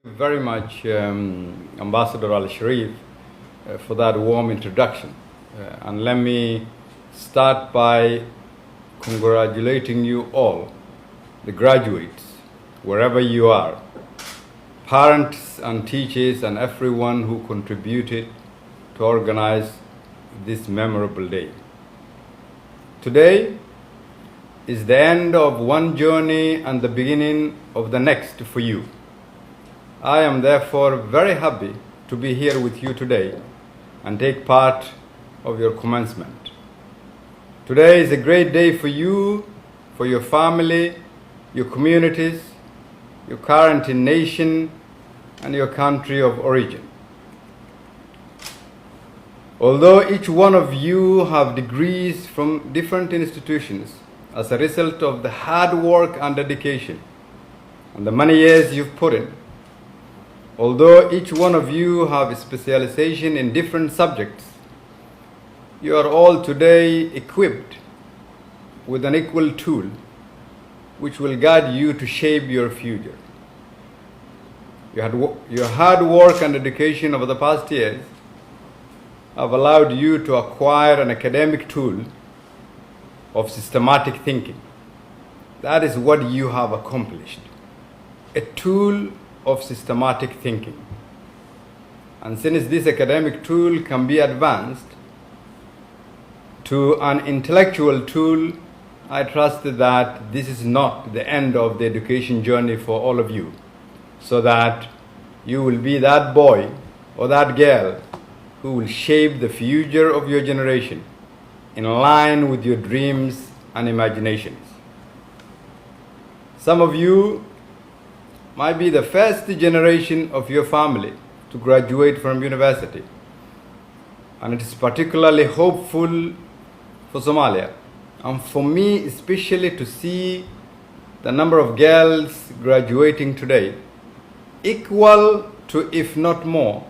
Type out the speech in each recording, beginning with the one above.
Very much, Ambassador Al Sharif, for that warm introduction. And let me start by congratulating you all, the graduates, wherever you are, parents and teachers and everyone who contributed to organize this memorable day. Today is the end of one journey and the beginning of the next for you. I am therefore very happy to be here with you today and take part of your commencement. Today is a great day for you, for your family, your communities, your current nation, and your country of origin. Although each one of you have degrees from different institutions as a result of the hard work and dedication and the many years you've put in, although each one of you have a specialization in different subjects, you are all today equipped with an equal tool which will guide you to shape your future. Your hard work and dedication over the past years have allowed you to acquire an academic tool of systematic thinking. That is what you have accomplished. A tool of systematic thinking. And since this academic tool can be advanced to an intellectual tool, I trust that this is not the end of the education journey for all of you, so that you will be that boy or that girl who will shape the future of your generation in line with your dreams and imaginations. Some of you might be the first generation of your family to graduate from university, and it is particularly hopeful for Somalia, and for me especially, to see the number of girls graduating today equal to, if not more,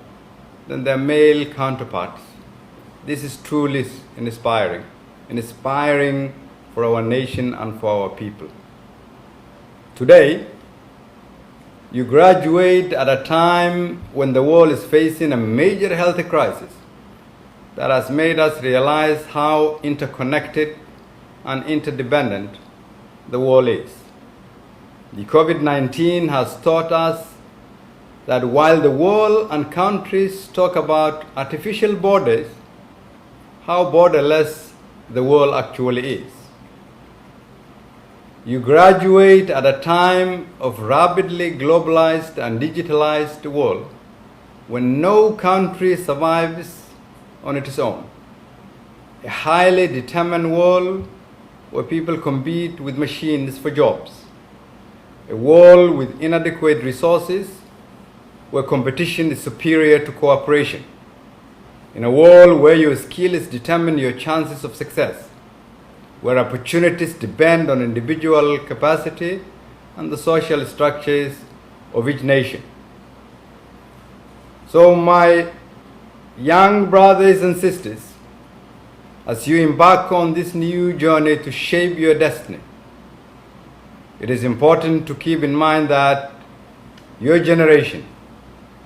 than their male counterparts. This is truly inspiring for our nation and for our people. Today, you graduate at a time when the world is facing a major health crisis that has made us realize how interconnected and interdependent the world is. The COVID-19 has taught us that while the world and countries talk about artificial borders, how borderless the world actually is. You graduate at a time of rapidly globalized and digitalized world when no country survives on its own. A highly determined world where people compete with machines for jobs. A world with inadequate resources where competition is superior to cooperation. In a world where your skills determine your chances of success, where opportunities depend on individual capacity and the social structures of each nation. So my young brothers and sisters, as you embark on this new journey to shape your destiny, it is important to keep in mind that your generation,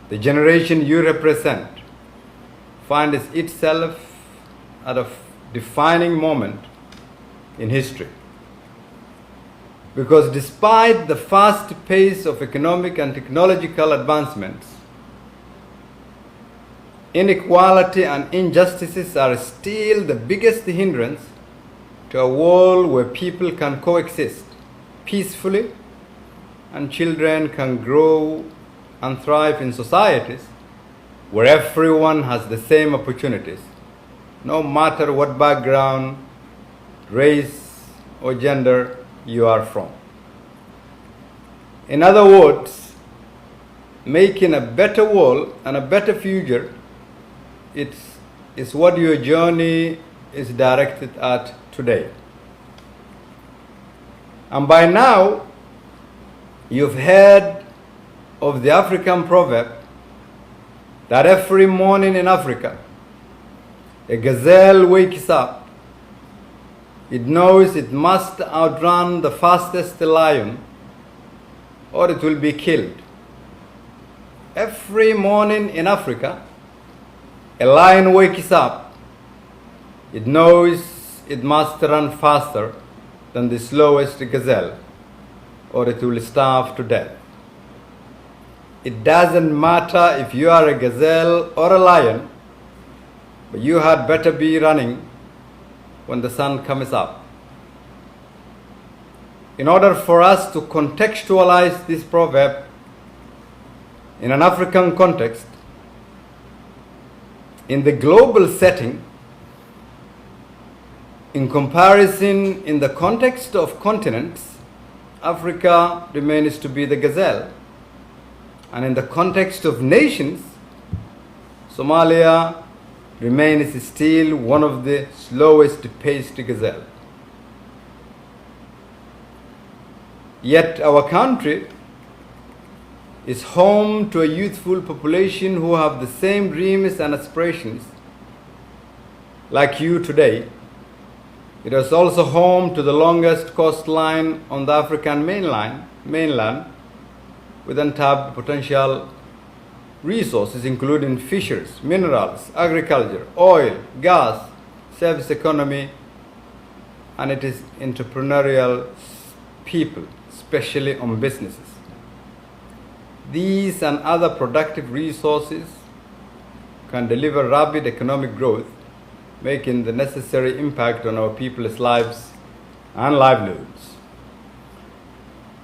the generation you represent, finds itself at a defining moment in history. Because despite the fast pace of economic and technological advancements, inequality and injustices are still the biggest hindrance to a world where people can coexist peacefully and children can grow and thrive in societies where everyone has the same opportunities, no matter what background, race, or gender you are from. In other words, making a better world and a better future is what your journey is directed at today. And by now, you've heard of the African proverb that every morning in Africa, a gazelle wakes up. It knows it must outrun the fastest lion or it will be killed. Every morning in Africa, a lion wakes up. It knows it must run faster than the slowest gazelle, or it will starve to death. It doesn't matter if you are a gazelle or a lion, but you had better be running when the sun comes up. In order for us to contextualize this proverb in an African context, in the global setting, in comparison, in the context of continents, Africa remains to be the gazelle. And in the context of nations, Somalia remains still one of the slowest paced gazelle. Yet our country is home to a youthful population who have the same dreams and aspirations like you today. It is also home to the longest coastline on the African mainland with untapped potential resources including fisheries, minerals, agriculture, oil, gas, service economy, and it is entrepreneurial people, especially on businesses. These and other productive resources can deliver rapid economic growth, making the necessary impact on our people's lives and livelihoods.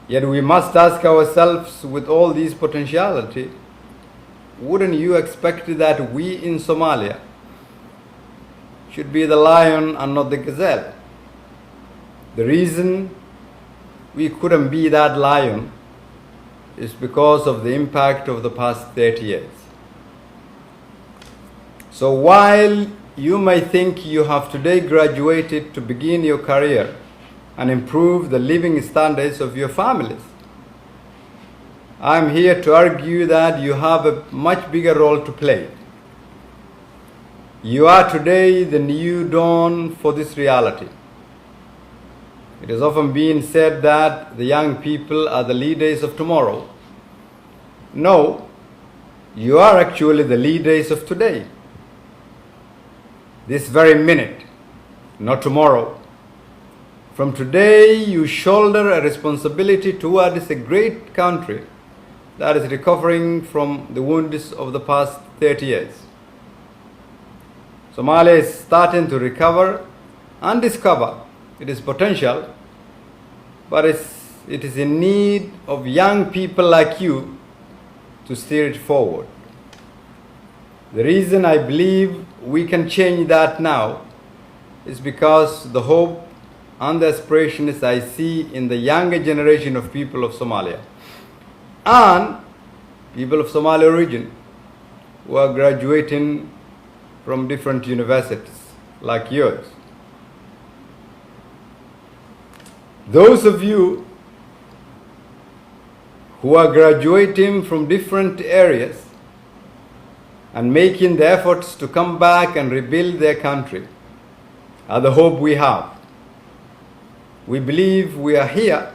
Yet we must ask ourselves, with all this potentiality, wouldn't you expect that we in Somalia should be the lion and not the gazelle? The reason we couldn't be that lion is because of the impact of the past 30 years. So while you may think you have today graduated to begin your career and improve the living standards of your families, I am here to argue that you have a much bigger role to play. You are today the new dawn for this reality. It has often been said that the young people are the leaders of tomorrow. No, you are actually the leaders of today. This very minute, not tomorrow. From today, you shoulder a responsibility towards a great country that is recovering from the wounds of the past 30 years. Somalia is starting to recover and discover its potential, but it is in need of young people like you to steer it forward. The reason I believe we can change that now is because the hope and the aspirations I see in the younger generation of people of Somalia and people of Somalia region who are graduating from different universities like yours. Those of you who are graduating from different areas and making the efforts to come back and rebuild their country are the hope we have. We believe we are here,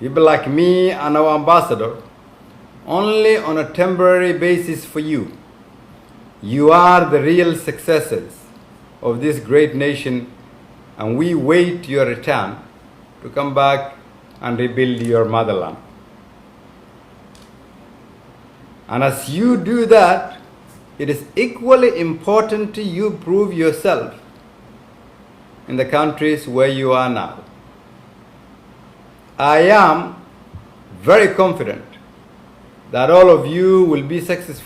people like me and our ambassador, only on a temporary basis for you. You are the real successors of this great nation, and we wait your return to come back and rebuild your motherland. And as you do that, it is equally important you prove yourself in the countries where you are now. I am very confident that all of you will be successful